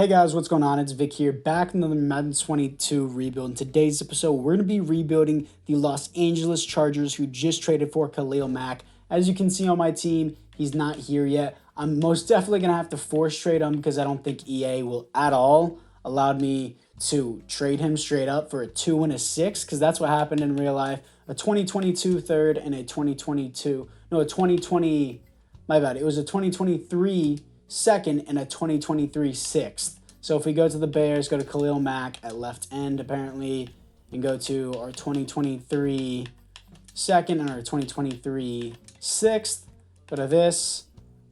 Hey guys, what's going on? It's Vic here, back in the Madden 22 rebuild. In today's episode, we're going to be rebuilding the Los Angeles Chargers, who just traded for Khalil Mack. As you can see on my team, he's not here yet. I'm most definitely going to have to force trade him because I don't think EA will at all allow me to trade him straight up for a 2 and a 6, because that's what happened in real life. A 2022 third and a 2020, my bad, it was a 2023 second and a 2023 sixth. So if we go to the Bears, go to Khalil Mack at left end apparently, and go to our 2023 second and our 2023 sixth, go to this,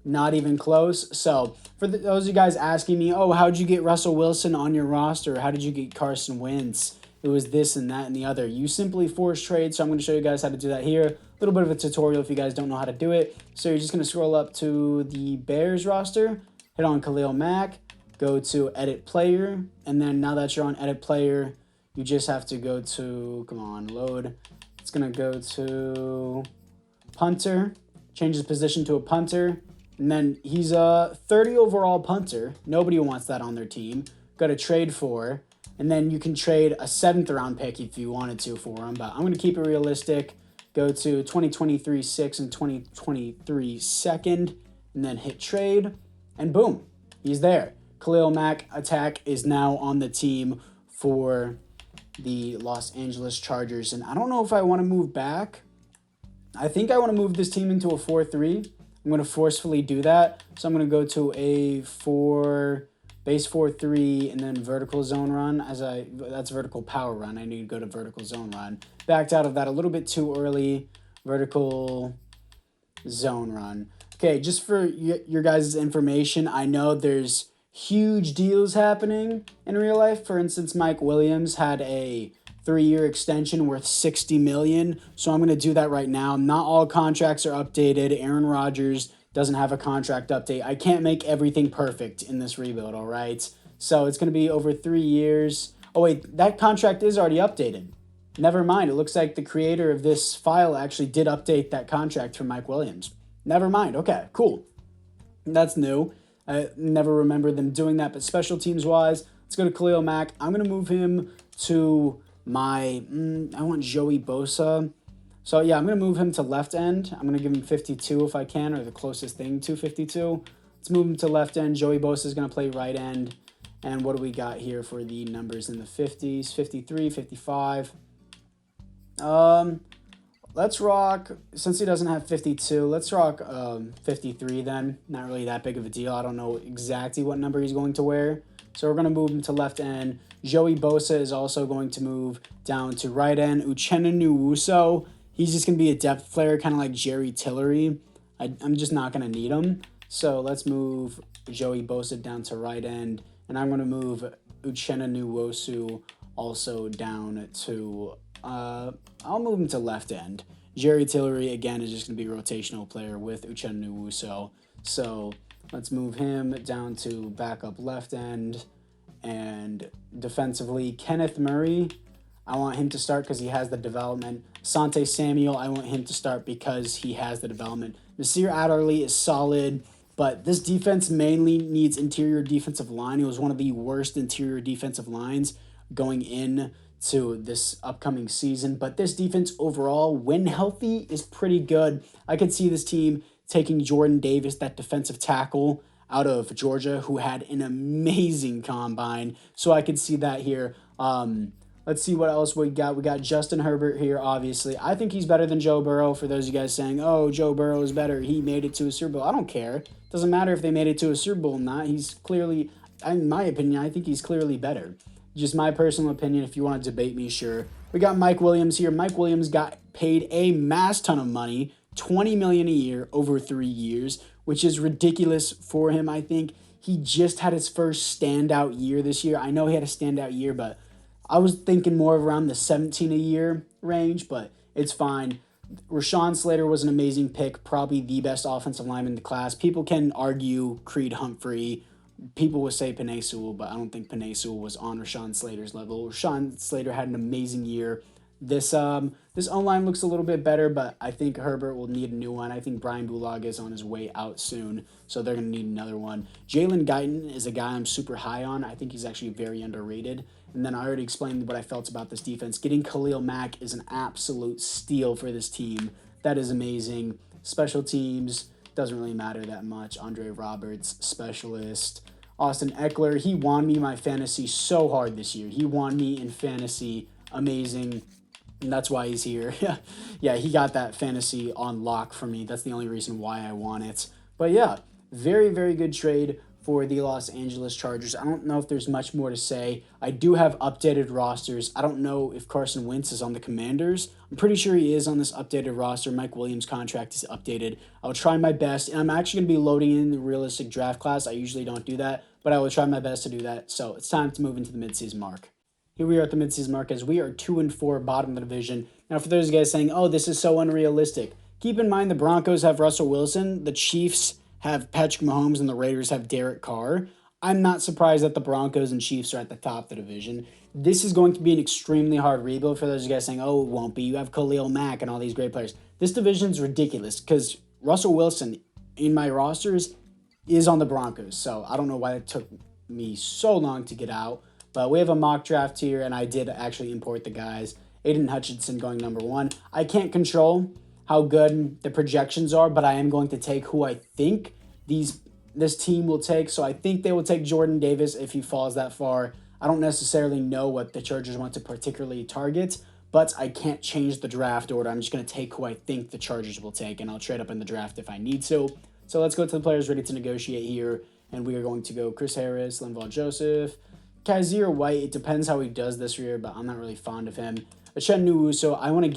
not even close. So for those of you guys asking me, oh, how'd you get Russell Wilson on your roster? How did you get Carson Wentz? It was this and that and the other. You simply force trade. So I'm going to show you guys how to do that here. A little bit of a tutorial if you guys don't know how to do it. So you're just going to scroll up to the Bears roster, hit on Khalil Mack, go to edit player. And then now that you're on edit player, you just have to go to, come on, load. It's going to go to punter, change his position to a punter. And then he's a 30 overall punter. Nobody wants that on their team. Go to trade for. And then you can trade a 7th round pick if you wanted to for him. But I'm going to keep it realistic. Go to 2023 6 and 2023 second. And then hit trade. And boom, he's there. Khalil Mack attack is now on the team for the Los Angeles Chargers. And I don't know if I want to move back. I think I want to move this team into a 4-3. I'm going to forcefully do that. So I'm going to go to a base 4-3 and then vertical zone run. That's vertical power run. I need to go to vertical zone run. Backed out of that a little bit too early. Vertical zone run. Okay, just for your guys' information, I know there's huge deals happening in real life. For instance, Mike Williams had a 3-year extension worth $60 million. So I'm going to do that right now. Not all contracts are updated. Aaron Rodgers doesn't have a contract update. I can't make everything perfect in this rebuild, all right? So it's going to be over 3 years. Oh, wait, that contract is already updated. Never mind. It looks like the creator of this file actually did update that contract for Mike Williams. Never mind. Okay, cool. That's new. I never remember them doing that, but special teams-wise, let's go to Khalil Mack. I'm going to move him to I want Joey Bosa. So, yeah, I'm going to move him to left end. I'm going to give him 52 if I can, or the closest thing to 52. Let's move him to left end. Joey Bosa is going to play right end. And what do we got here for the numbers in the 50s? 53, 55. Let's rock, since he doesn't have 52, let's rock 53 then. Not really that big of a deal. I don't know exactly what number he's going to wear. So we're going to move him to left end. Joey Bosa is also going to move down to right end. Uchenna Nwosu, he's just going to be a depth player, kind of like Jerry Tillery. I'm just not going to need him. So let's move Joey Bosa down to right end. And I'm going to move Uchenna Nwosu also down to, I'll move him to left end. Jerry Tillery, again, is just going to be a rotational player with Uchenna Nwosu. So let's move him down to backup left end. And defensively, Kenneth Murray, I want him to start because he has the development. Asante Samuel, I want him to start because he has the development. Nasir Adderley is solid, but this defense mainly needs interior defensive line. It was one of the worst interior defensive lines going in to this upcoming season. But this defense overall, when healthy, is pretty good. I could see this team taking Jordan Davis, that defensive tackle out of Georgia, who had an amazing combine. So I could see that here. Let's see what else we got. We got Justin Herbert here, obviously. I think he's better than Joe Burrow. For those of you guys saying, oh, Joe Burrow is better, he made it to a Super Bowl. I don't care. Doesn't matter if they made it to a Super Bowl or not. He's clearly, in my opinion, I think he's clearly better. Just my personal opinion. If you want to debate me, sure. We got Mike Williams here. Mike Williams got paid a mass ton of money, $20 million a year over 3 years, which is ridiculous for him. I think he just had his first standout year this year. I know he had a standout year, but I was thinking more of around the 17 a year range, but it's fine. Rashawn Slater was an amazing pick, probably the best offensive lineman in the class. People can argue Creed Humphrey. People would say Penei Sewell, but I don't think Penei Sewell was on Rashawn Slater's level. Rashawn Slater had an amazing year. This O-line looks a little bit better, but I think Herbert will need a new one. I think Brian Bulaga is on his way out soon, so they're going to need another one. Jalen Guyton is a guy I'm super high on. I think he's actually very underrated. And then I already explained what I felt about this defense. Getting Khalil Mack is an absolute steal for this team. That is amazing. Special teams, doesn't really matter that much. Andre Roberts, specialist. Austin Eckler, he won me my fantasy so hard this year. He won me in fantasy. Amazing. And that's why he's here. Yeah, he got that fantasy on lock for me. That's the only reason why I want it. But yeah, very, very good trade for the Los Angeles Chargers. I don't know if there's much more to say. I do have updated rosters. I don't know if Carson Wentz is on the Commanders. I'm pretty sure he is on this updated roster. Mike Williams' contract is updated. I'll try my best, and I'm actually going to be loading in the realistic draft class. I usually don't do that, but I will try my best to do that. So it's time to move into the midseason mark. Here we are at the midseason mark as we are 2-4, bottom of the division. Now, for those guys saying, oh, this is so unrealistic, keep in mind the Broncos have Russell Wilson, the Chiefs have Patrick Mahomes, and the Raiders have Derek Carr. I'm not surprised that the Broncos and Chiefs are at the top of the division. This is going to be an extremely hard rebuild for those guys saying, oh, it won't be. You have Khalil Mack and all these great players. This division is ridiculous because Russell Wilson in my rosters is on the Broncos. So I don't know why it took me so long to get out. But we have a mock draft here, and I did actually import the guys. Aiden Hutchinson going number 1. I can't control how good the projections are, but I am going to take who I think this team will take. So I think they will take Jordan Davis if he falls that far. I don't necessarily know what the Chargers want to particularly target, but I can't change the draft order. I'm just going to take who I think the Chargers will take, and I'll trade up in the draft if I need to. So let's go to the players ready to negotiate here, and we are going to go Chris Harris, Linval Joseph, Kaiser White. It depends how he does this year, but I'm not really fond of him. Uchenna Nwosu, I want to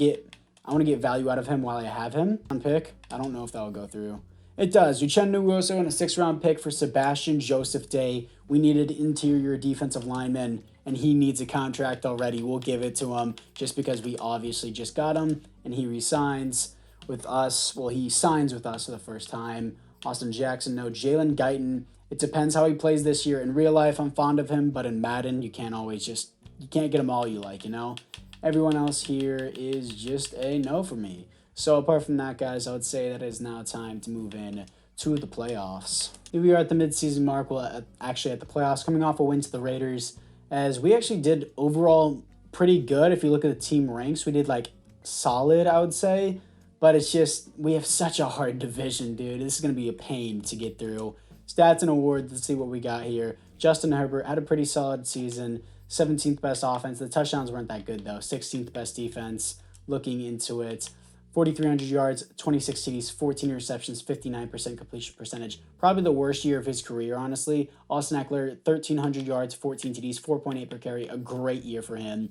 get value out of him while I have him on pick. I don't know if that will go through. It does. Uchenna Nwosu and a 6th-round pick for Sebastian Joseph Day. We needed interior defensive lineman, and he needs a contract already. We'll give it to him just because we obviously just got him, and he resigns with us. Well, he signs with us for the first time. Austin Jackson, no. Jalen Guyton. It depends how he plays this year. In real life, I'm fond of him, but in Madden, you can't get him all you like, you know? Everyone else here is just a no for me. So apart from that, guys, I would say that it is now time to move in to the playoffs. Here we are at the midseason mark. Well, actually at the playoffs, coming off a win to the Raiders, as we actually did overall pretty good. If you look at the team ranks, we did like solid, I would say. But it's just, we have such a hard division, dude. This is going to be a pain to get through. Stats and awards, let's see what we got here. Justin Herbert had a pretty solid season. 17th best offense. The touchdowns weren't that good, though. 16th best defense. Looking into it. 4,300 yards, 26 TDs, 14 receptions, 59% completion percentage. Probably the worst year of his career, honestly. Austin Eckler, 1,300 yards, 14 TDs, 4.8 per carry. A great year for him.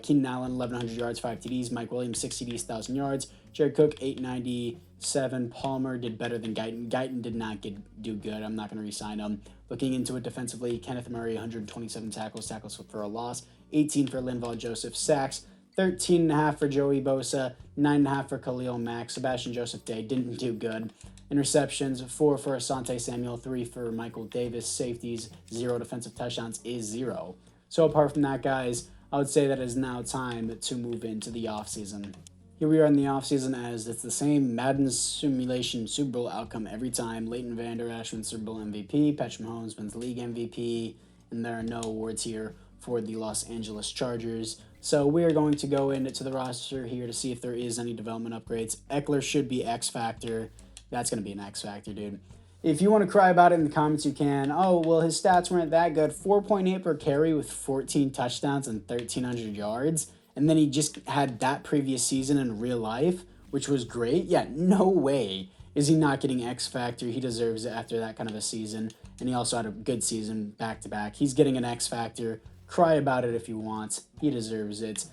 Keenan Allen, 1,100 yards, 5 TDs. Mike Williams, 6 TDs, 1,000 yards. Jared Cook, 897. Palmer did better than Guyton. Guyton did not do good. I'm not going to re-sign him. Looking into it defensively, Kenneth Murray, 127 tackles for a loss. 18 for Linval Joseph. Sacks, 13.5 for Joey Bosa, 9.5 for Khalil Mack. Sebastian Joseph Day didn't do good. Interceptions, 4 for Asante Samuel, 3 for Michael Davis. Safeties, 0 defensive touchdowns is 0. So apart from that, guys, I would say that it is now time to move into the offseason. Here we are in the offseason as it's the same Madden simulation Super Bowl outcome every time. Leighton Vander Esch wins Super Bowl MVP. Patrick Mahomes wins League MVP. And there are no awards here for the Los Angeles Chargers. So we are going to go into the roster here to see if there is any development upgrades. Eckler should be X Factor. That's going to be an X Factor, dude. If you want to cry about it in the comments, you can. Oh, well, his stats weren't that good. 4.8 per carry with 14 touchdowns and 1,300 yards. And then he just had that previous season in real life, which was great. Yeah, no way is he not getting X Factor. He deserves it after that kind of a season. And he also had a good season back-to-back. He's getting an X Factor. Cry about it if you want. He deserves it.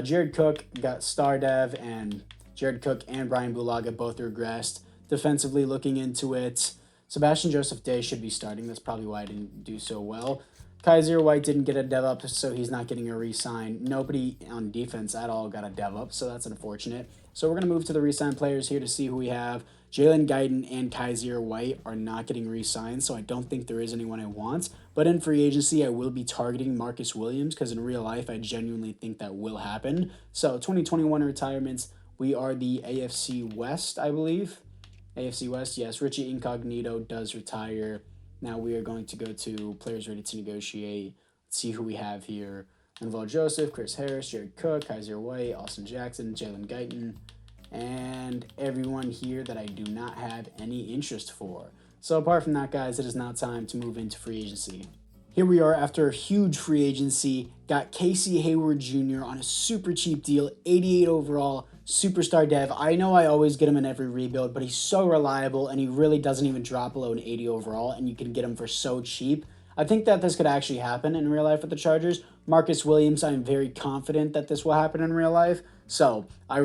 Jared Cook got star dev, and Jared Cook and Brian Bulaga both regressed. Defensively, looking into it, Sebastian Joseph Day should be starting. That's probably why I didn't do so well. Kaiser White didn't get a dev up, so he's not getting a re-sign. Nobody on defense at all got a dev up, so that's unfortunate. So we're going to move to the re-sign players here to see who we have. Jalen Guyton and Kaiser White are not getting re-signed, so I don't think there is anyone I want. But in free agency, I will be targeting Marcus Williams because in real life, I genuinely think that will happen. So 2021 retirements, we are the AFC West, I believe. AFC West, yes. Richie Incognito does retire. Now we are going to go to players ready to negotiate. Let's see who we have here. Linval Joseph, Chris Harris, Jared Cook, Kaiser White, Austin Jackson, Jalen Guyton, and everyone here that I do not have any interest for. So apart from that, guys, it is now time to move into free agency. Here we are after a huge free agency. Got Casey Hayward Jr. on a super cheap deal, 88 overall, superstar dev. I know I always get him in every rebuild, but he's so reliable and he really doesn't even drop below an 80 overall, and you can get him for so cheap. I think that this could actually happen in real life with the Chargers. Marcus Williams, I'm very confident that this will happen in real life. So I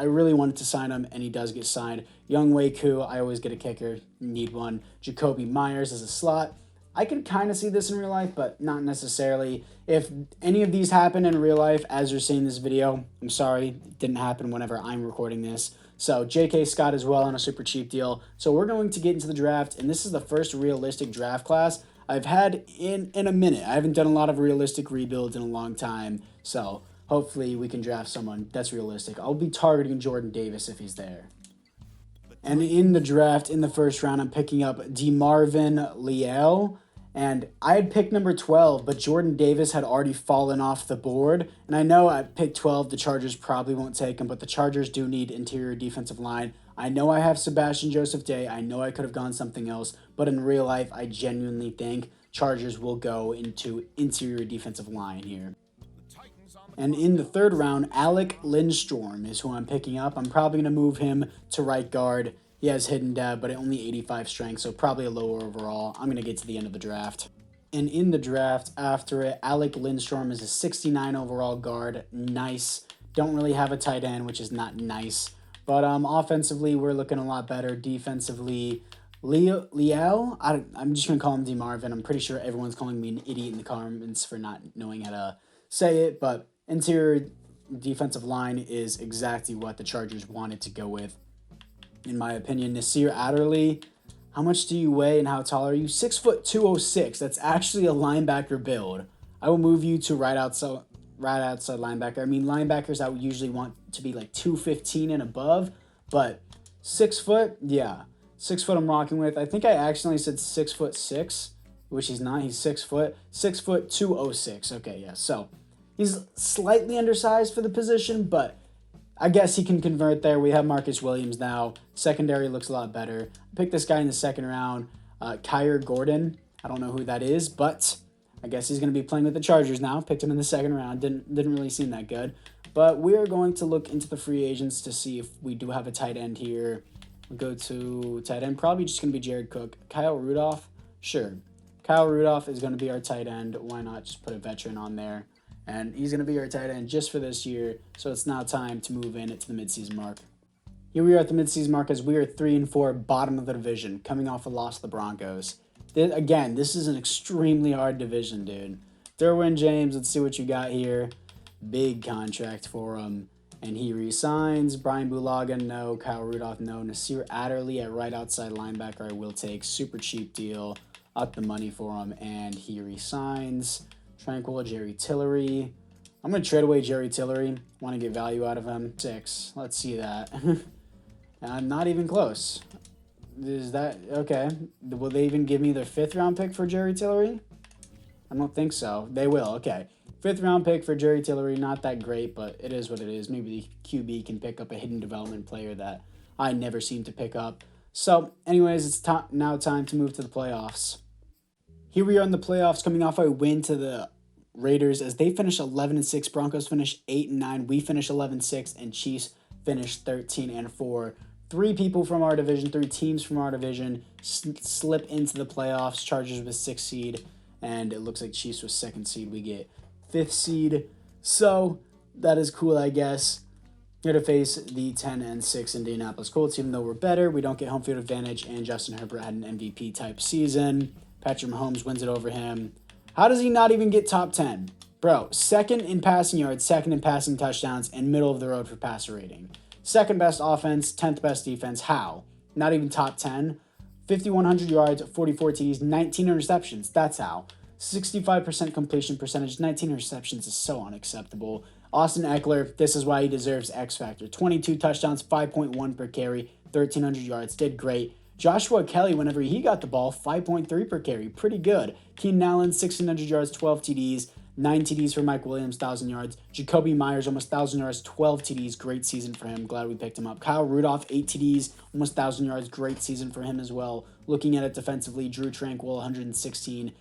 really wanted to sign him, and he does get signed. Young Wei Koo, I always get a kicker, need one. Jacoby Myers as a slot. I can kind of see this in real life, but not necessarily. If any of these happen in real life as you're seeing this video, I'm sorry, it didn't happen whenever I'm recording this. So J.K. Scott as well on a super cheap deal. So we're going to get into the draft, and this is the first realistic draft class I've had in a minute. I haven't done a lot of realistic rebuilds in a long time, so hopefully we can draft someone that's realistic. I'll be targeting Jordan Davis if he's there. And in the draft, in the first round, I'm picking up DeMarvin Leal. And I had picked number 12, but Jordan Davis had already fallen off the board. And I know at pick 12, the Chargers probably won't take him, but the Chargers do need interior defensive line. I know I have Sebastian Joseph Day. I know I could have gone something else, but in real life, I genuinely think Chargers will go into interior defensive line here. And in the third round, Alec Lindstrom is who I'm picking up. I'm probably going to move him to right guard. He has hidden dev, but only 85 strength, so probably a lower overall. I'm going to get to the end of the draft. And in the draft, after it, Alec Lindstrom is a 69 overall guard. Nice. Don't really have a tight end, which is not nice. But offensively, we're looking a lot better. Defensively, Leal, I'm just going to call him DeMarvin. I'm pretty sure everyone's calling me an idiot in the comments for not knowing how to say it. But interior defensive line is exactly what the Chargers wanted to go with. In my opinion, Nasir Adderley, how much do you weigh and how tall are you? 6'2", 206. That's actually a linebacker build. I will move you to right outside linebacker. I mean, linebackers I would usually want to be like 215 and above, but 6 foot, yeah. 6 foot I'm rocking with. I think I accidentally said 6'6", which he's not. He's 6 foot. 6 foot 206. Okay, yeah. So he's slightly undersized for the position, but I guess he can convert there. We have Marcus Williams now. Secondary looks a lot better. I picked this guy in the second round, Kyler Gordon. I don't know who that is, but I guess he's going to be playing with the Chargers now. Picked him in the second round. Didn't really seem that good. But we're going to look into the free agents to see if we do have a tight end here. We'll go to tight end. Probably just going to be Jared Cook. Kyle Rudolph? Sure. Kyle Rudolph is going to be our tight end. Why not just put a veteran on there? And he's going to be our tight end just for this year. So it's now time to move in to the midseason mark. Here we are at the midseason mark as we are 3-4, bottom of the division, coming off a loss to the Broncos. Again, this is an extremely hard division, dude. Derwin James, let's see what you got here. Big contract for him. And he resigns. Brian Bulaga, no. Kyle Rudolph, no. Nasir Adderley at right outside linebacker, I will take. Super cheap deal. Up the money for him. And he resigns. Tranquil, Jerry Tillery. I'm going to trade away Jerry Tillery. Want to get value out of him. 6. Let's see that. Not even close. Is that... Okay. Will they even give me their 5th round pick for Jerry Tillery? I don't think so. They will. Okay. 5th round pick for Jerry Tillery. Not that great, but it is what it is. Maybe the QB can pick up a hidden development player that I never seem to pick up. So, anyways, it's now time to move to the playoffs. Here we are in the playoffs, coming off a win to the Raiders as they finish 11-6. Broncos finish 8-9. We finish 11-6, and Chiefs finish 13-4. 3 people from our division, 3 teams from our division slip into the playoffs. Chargers with 6th seed, and it looks like Chiefs with 2nd seed. We get 5th seed, so that is cool, I guess. Here to face the 10-6 Indianapolis Colts, even though we're better, we don't get home field advantage, and Justin Herbert had an MVP type season. Patrick Mahomes wins it over him. How does he not even get top 10? Bro, 2nd in passing yards, 2nd in passing touchdowns, and middle of the road for passer rating. 2nd best offense, 10th best defense. How? not even top 10. 5,100 yards, 44 TDs, 19 interceptions. That's how. 65% completion percentage, 19 interceptions is so unacceptable. Austin Eckler, this is why he deserves X Factor. 22 touchdowns, 5.1 per carry, 1,300 yards, did great. Joshua Kelly, whenever he got the ball, 5.3 per carry, pretty good. Keenan Allen, 1,600 yards, 12 TDs, 9 TDs for Mike Williams, 1,000 yards. Jacoby Myers, almost 1,000 yards, 12 TDs, great season for him. Glad we picked him up. Kyle Rudolph, 8 TDs, almost 1,000 yards, great season for him as well. Looking at it defensively, Drew Tranquill, 116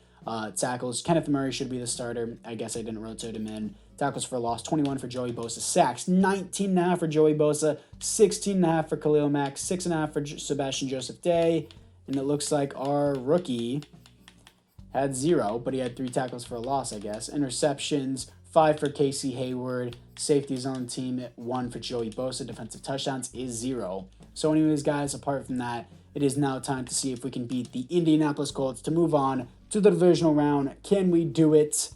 tackles. Kenneth Murray should be the starter. I guess I didn't rotate him in. Tackles for loss, 21 for Joey Bosa. Sacks, 19.5 for Joey Bosa, 16.5 for Khalil Mack, 6.5 for Sebastian Joseph Day. And it looks like our rookie had 0, but he had 3 tackles for a loss, I guess. Interceptions, 5 for Casey Hayward. Safeties on the team at 1 for Joey Bosa. Defensive touchdowns is 0. So anyways, guys, apart from that, it is now time to see if we can beat the Indianapolis Colts to move on to the divisional round. Can we do it?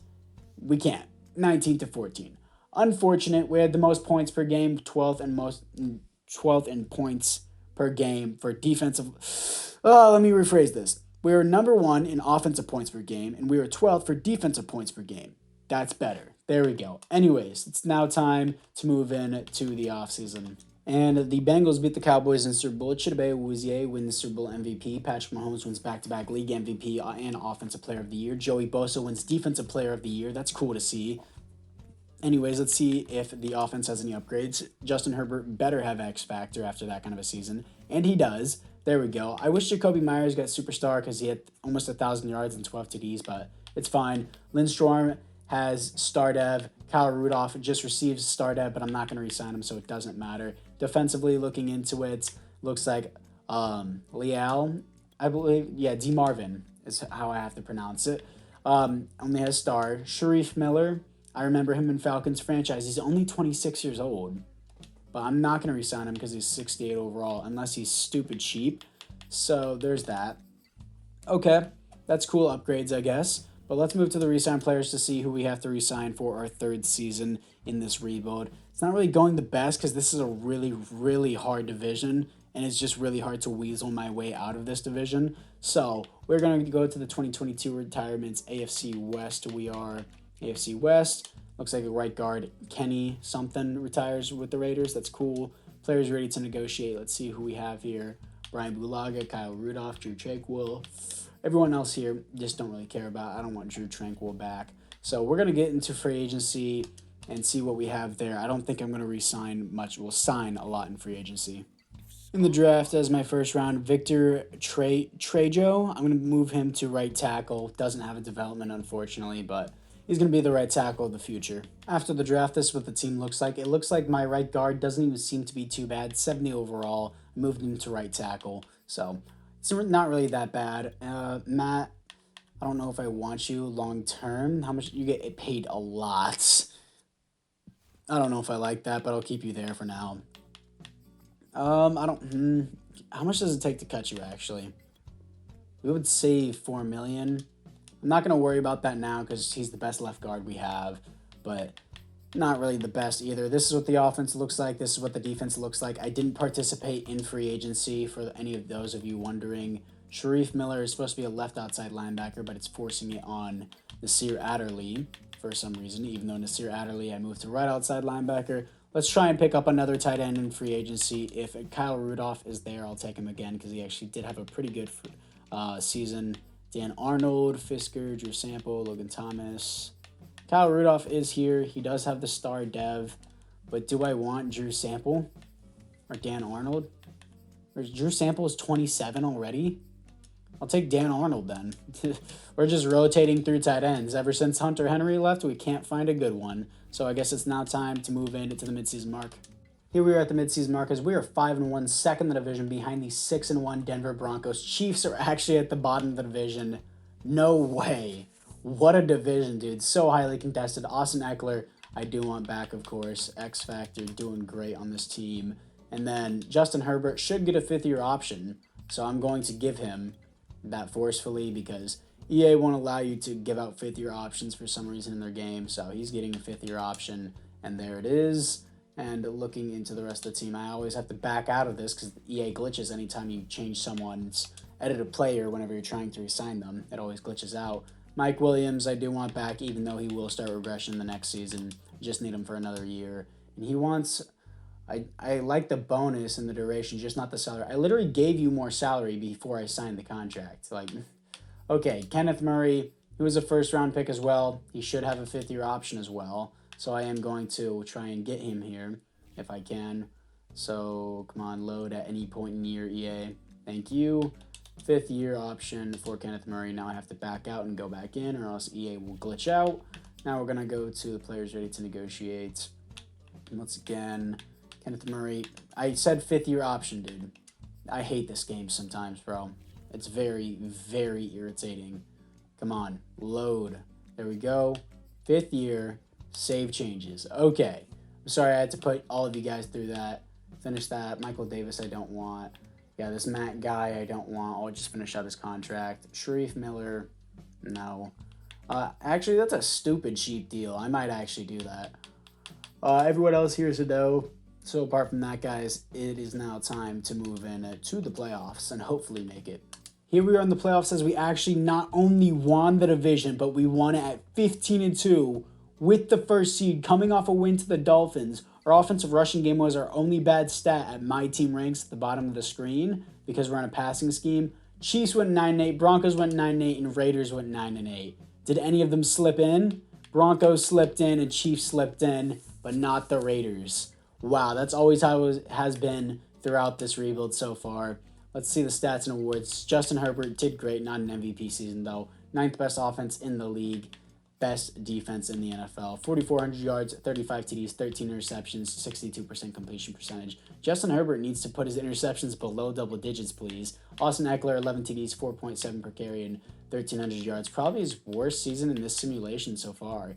We can't. 19-14. Unfortunate. We had the most points per game, 12th in points per game for defensive. Let me rephrase this. We were number 1 in offensive points per game, and we were 12th for defensive points per game. That's better. There we go. Anyways, it's now time to move in to the offseason. And the Bengals beat the Cowboys in the Super Bowl. Chidobe Awuzie wins the Super Bowl MVP. Patrick Mahomes wins back-to-back league MVP and Offensive Player of the Year. Joey Bosa wins Defensive Player of the Year. That's cool to see. Anyways, let's see if the offense has any upgrades. Justin Herbert better have X Factor after that kind of a season. And he does. There we go. I wish Jacoby Myers got superstar because he had almost 1,000 yards and 12 TDs, but it's fine. Lindstrom has star dev. Kyle Rudolph just receives star dev, but I'm not going to re-sign him, so it doesn't matter. Defensively, looking into it, looks like Leal, I believe, D. Marvin is how I have to pronounce it. Only has star. Sharif Miller, I remember him in Falcons franchise. He's only 26 years old, but I'm not going to re-sign him because he's 68 overall, unless he's stupid cheap. So there's that. Okay, that's cool upgrades, I guess. But let's move to the Resign Players to see who we have to resign for our 3rd season in this rebuild. It's not really going the best because this is a really, really hard division, and it's just really hard to weasel my way out of this division. So we're going to go to the 2022 retirements, AFC West. We are AFC West. Looks like a right guard, Kenny something, retires with the Raiders. That's cool. Players ready to negotiate. Let's see who we have here. Brian Bulaga, Kyle Rudolph, Drew Tranquill. Everyone else here just don't really care about. I don't want Drew Tranquill back. So we're going to get into free agency and see what we have there. I don't think I'm going to re-sign much. We'll sign a lot in free agency. In the draft, as my first round, Victor Trejo. I'm going to move him to right tackle. Doesn't have a development, unfortunately, but he's going to be the right tackle of the future. After the draft, this is what the team looks like. It looks like my right guard doesn't even seem to be too bad. 70 overall. I moved him to right tackle. So it's not really that bad. Matt, I don't know if I want you long term. How much you get paid? A lot. I don't know if I like that, but I'll keep you there for now. How much does it take to cut you, actually? We would save $4 million. I'm not going to worry about that now because he's the best left guard we have, but not really the best either. This is what the offense looks like. This is what the defense looks like. I didn't participate in free agency for any of those of you wondering. Sharif Miller is supposed to be a left outside linebacker, but it's forcing it on Nasir Adderley for some reason, even though Nasir Adderley, I moved to right outside linebacker. Let's try and pick up another tight end in free agency. If Kyle Rudolph is there, I'll take him again because he actually did have a pretty good season. Dan Arnold, Fisker, Drew Sample, Logan Thomas. Kyle Rudolph is here. He does have the star dev, but do I want Drew Sample or Dan Arnold? Or Drew Sample is 27 already? I'll take Dan Arnold then. We're just rotating through tight ends. Ever since Hunter Henry left, we can't find a good one. So I guess it's now time to move into the midseason mark. Here we are at the midseason mark as we are 5-1, second in the division behind the 6-1 Denver Broncos. Chiefs are actually at the bottom of the division. No way. What a division, dude. So highly contested. Austin Eckler, I do want back, of course. X Factor, doing great on this team. And then Justin Herbert should get a 5th-year option. So I'm going to give him that forcefully because EA won't allow you to give out 5th-year options for some reason in their game. So he's getting a 5th-year option. And there it is. And looking into the rest of the team, I always have to back out of this because EA glitches anytime you change someone's edit a player whenever you're trying to resign them. It always glitches out. Mike Williams, I do want back, even though he will start regression the next season. Just need him for another year. And he wants... I like the bonus and the duration, just not the salary. I literally gave you more salary before I signed the contract. Like, okay, Kenneth Murray, he was a first-round pick as well. He should have a fifth-year option as well. So I am going to try and get him here if I can. So come on, load at any point in year, EA. Thank you. Fifth-year option for Kenneth Murray. Now I have to back out and go back in or else EA will glitch out. Now we're going to go to the players ready to negotiate. Once again, Kenneth Murray. I said fifth-year option, dude. I hate this game sometimes, bro. It's very, very irritating. Come on, load. There we go. Fifth year. Save changes. Okay. I'm sorry I had to put all of you guys through that. Finish that. Michael Davis I don't want. Yeah, this Matt guy I don't want. I'll just finish out his contract. Sharif Miller, no. Actually, that's a stupid cheap deal. I might actually do that. Everyone else here is a no. So apart from that, guys, it is now time to move in to the playoffs and hopefully make it. Here we are in the playoffs as we actually not only won the division, but we won it at 15-2. With the first seed coming off a win to the Dolphins. Our offensive rushing game was our only bad stat at my team ranks at the bottom of the screen because we're on a passing scheme. Chiefs went 9-8, Broncos went 9-8, and Raiders went 9-8. Did any of them slip in? Broncos slipped in and Chiefs slipped in, but not the Raiders. Wow, that's always how it has been throughout this rebuild so far. Let's see the stats and awards. Justin Herbert did great, not an MVP season though. 9th best offense in the league. Best defense in the NFL. 4,400 yards, 35 TDs, 13 interceptions, 62% completion percentage. Justin Herbert needs to put his interceptions below double digits, please. Austin Eckler, 11 TDs, 4.7 per carry, and 1,300 yards. Probably his worst season in this simulation so far.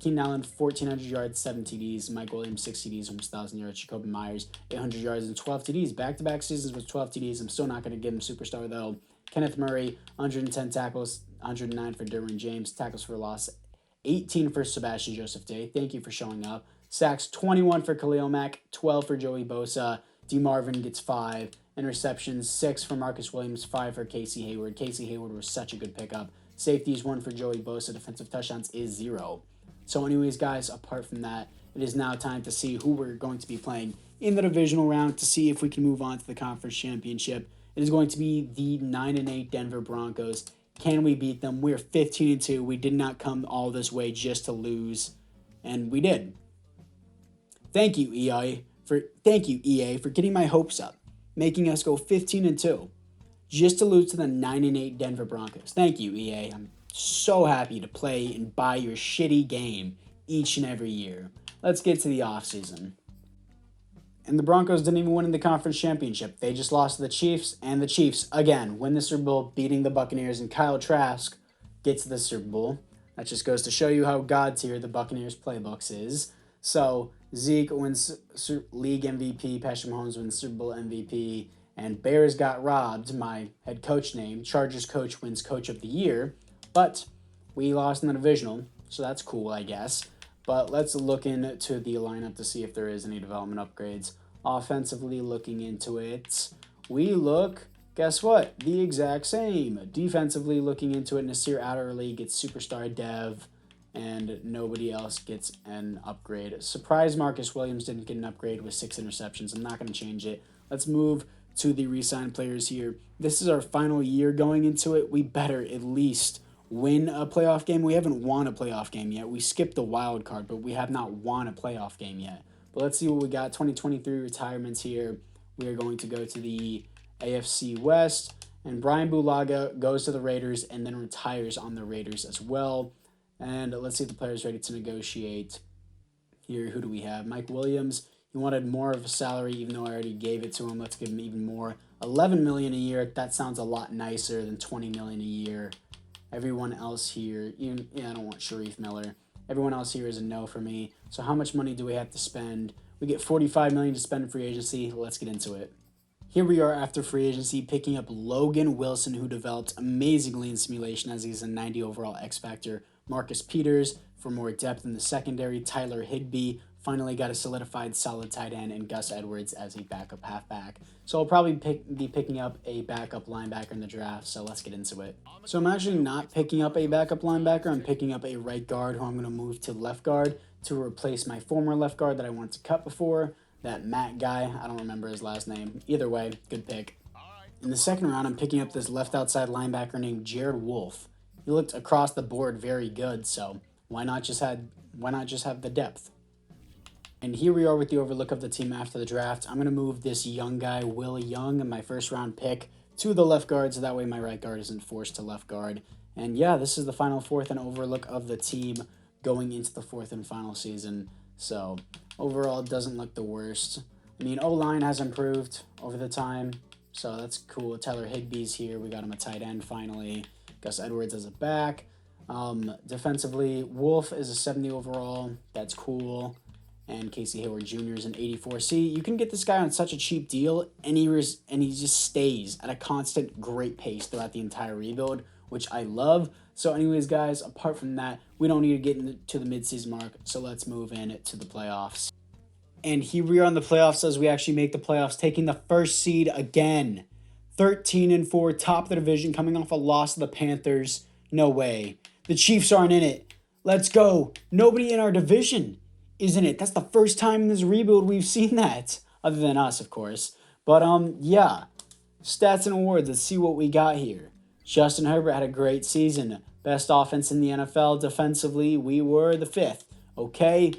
Keenan Allen, 1,400 yards, 7 TDs. Mike Williams, 6 TDs, almost 1,000 yards. Jacoby Myers, 800 yards and 12 TDs. Back-to-back seasons with 12 TDs. I'm still not going to give him superstar, though. Kenneth Murray, 110 tackles, 109 for Derwin James. Tackles for loss, 18 for Sebastian Joseph Day. Thank you for showing up. Sacks, 21 for Khalil Mack, 12 for Joey Bosa. D. Marvin gets 5. Interceptions, 6 for Marcus Williams, 5 for Casey Hayward. Casey Hayward was such a good pickup. Safeties, 1 for Joey Bosa. Defensive touchdowns is 0. So anyways, guys, apart from that, it is now time to see who we're going to be playing in the divisional round to see if we can move on to the conference championship. It is going to be the 9-8 Denver Broncos. Can we beat them? We're 15-2. We did not come all this way just to lose, and we did. Thank you, EA, for getting my hopes up, making us go 15-2, just to lose to the 9-8 Denver Broncos. Thank you, EA. I'm so happy to play and buy your shitty game each and every year. Let's get to the offseason. And the Broncos didn't even win in the conference championship. They just lost to the Chiefs, and the Chiefs, again, win the Super Bowl, beating the Buccaneers, and Kyle Trask gets the Super Bowl. That just goes to show you how God tier the Buccaneers playbooks is. So Zeke wins league MVP, Patrick Mahomes wins Super Bowl MVP, and Bears got robbed, my head coach name. Chargers coach wins Coach of the Year, but we lost in the divisional, so that's cool, I guess. But let's look into the lineup to see if there is any development upgrades. Offensively, looking into it, we look, guess what? The exact same. Defensively, looking into it, Nasir Adderley gets superstar dev, and nobody else gets an upgrade. Surprise, Marcus Williams didn't get an upgrade with 6 interceptions. I'm not going to change it. Let's move to the Resign Players here. This is our final year going into it. We better at least win a playoff game. We haven't won a playoff game yet. We skipped the wild card, but we have not won a playoff game yet. But let's see what we got. 2023 retirements here. We are going to go to the AFC West, and Brian Bulaga goes to the Raiders and then retires on the Raiders as well. And let's see if the player's ready to negotiate. Here, who do we have? Mike Williams. He wanted more of a salary, even though I already gave it to him. Let's give him even more. $11 million a year. That sounds a lot nicer than $20 million a year. Everyone else here, I don't want Sharif Miller. Everyone else here is a no for me. So how much money do we have to spend? We get $45 million to spend in free agency. Let's get into it. Here we are after free agency, picking up Logan Wilson, who developed amazingly in simulation as he's a 90 overall X Factor. Marcus Peters for more depth in the secondary. Tyler Higbee finally got a solidified solid tight end and Gus Edwards as a backup halfback. So I'll probably be picking up a backup linebacker in the draft, so let's get into it. So I'm actually not picking up a backup linebacker. I'm picking up a right guard who I'm going to move to left guard to replace my former left guard that I wanted to cut before, that Matt guy. I don't remember his last name. Either way, good pick. In the second round, I'm picking up this left outside linebacker named Jared Wolfe. He looked across the board very good, so why not just have the depth? And here we are with the overlook of the team after the draft. I'm going to move this young guy, Will Young, my first round pick, to the left guard, so that way my right guard isn't forced to left guard. And yeah, this is the final fourth and overlook of the team going into the fourth and final season. So overall, it doesn't look the worst. I mean, O-line has improved over the time, so that's cool. Tyler Higbee's here. We got him a tight end finally. Gus Edwards as a back. Defensively, Wolf is a 70 overall. That's cool. And Casey Hayward Jr. is an 84. See, you can get this guy on such a cheap deal, and he just stays at a constant great pace throughout the entire rebuild, which I love. So anyways, guys, apart from that, we don't need to get into the midseason mark, so let's move in to the playoffs. And here we are in the playoffs as we actually make the playoffs, taking the first seed again. 13-4, top of the division, coming off a loss to the Panthers. No way. The Chiefs aren't in it. Let's go. Nobody in our division is in it. That's the first time in this rebuild we've seen that. Other than us, of course. But, yeah. Stats and awards. Let's see what we got here. Justin Herbert had a great season. Best offense in the NFL. Defensively, we were the 5th. Okay.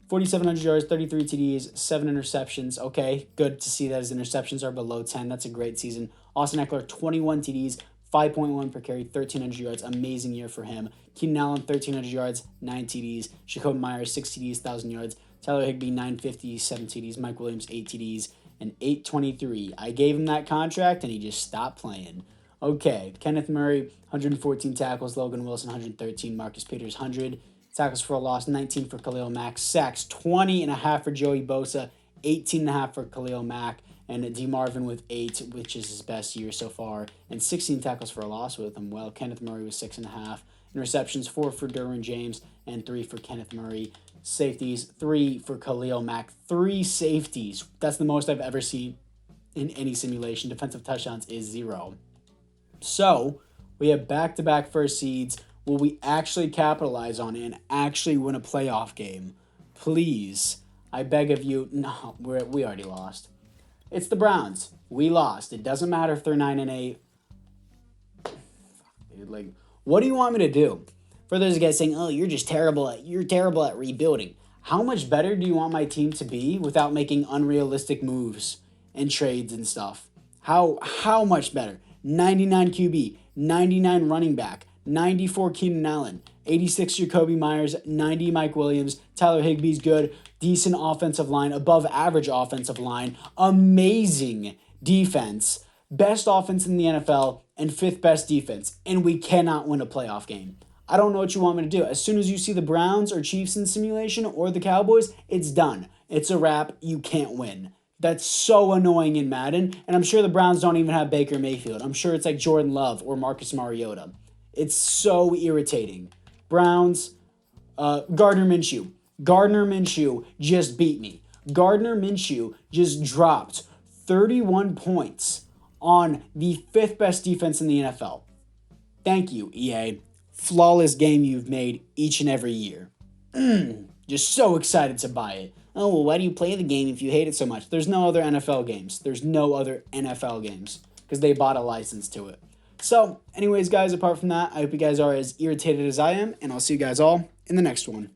4,700 yards, 33 TDs, 7 interceptions. Okay, good to see that his interceptions are below 10. That's a great season. Austin Eckler, 21 TDs, 5.1 per carry, 1,300 yards. Amazing year for him. Keenan Allen, 1,300 yards, 9 TDs. Jacoby Myers, 6 TDs, 1,000 yards. Tyler Higbee, 950, 7 TDs. Mike Williams, 8 TDs, and 823. I gave him that contract, and he just stopped playing. Okay, Kenneth Murray, 114 tackles. Logan Wilson, 113. Marcus Peters, 100. Tackles for a loss, 19 for Khalil Mack. Sacks, 20.5 for Joey Bosa, 18.5 for Khalil Mack. And D. Marvin with 8, which is his best year so far. And 16 tackles for a loss with him. Well, Kenneth Murray was 6.5. Interceptions, 4 for Derwin James and 3 for Kenneth Murray. Safeties, 3 for Khalil Mack. 3 safeties. That's the most I've ever seen in any simulation. Defensive touchdowns is 0. So, we have back-to-back first seeds. Will we actually capitalize on it and actually win a playoff game? Please. I beg of you. No, we already lost. It's the Browns. We lost. It doesn't matter if they're 9-8. Dude, like, what do you want me to do? For those guys saying, "Oh, you're terrible at rebuilding." How much better do you want my team to be without making unrealistic moves and trades and stuff? How much better? 99 QB, 99 running back, 94 Keenan Allen, 86 Jacoby Myers, 90 Mike Williams, Tyler Higbee's good, decent offensive line, above average offensive line, amazing defense, best offense in the NFL, and 5th best defense, and we cannot win a playoff game. I don't know what you want me to do. As soon as you see the Browns or Chiefs in simulation or the Cowboys, it's done. It's a wrap. You can't win. That's so annoying in Madden, and I'm sure the Browns don't even have Baker Mayfield. I'm sure it's like Jordan Love or Marcus Mariota. It's so irritating. Browns, Gardner Minshew. Gardner Minshew just beat me. Gardner Minshew just dropped 31 points on the 5th best defense in the NFL. Thank you, EA. Flawless game you've made each and every year. Just so excited to buy it. Oh, well, why do you play the game if you hate it so much? There's no other NFL games. There's no other NFL games because they bought a license to it. So, anyways, guys, apart from that, I hope you guys are as irritated as I am, and I'll see you guys all in the next one.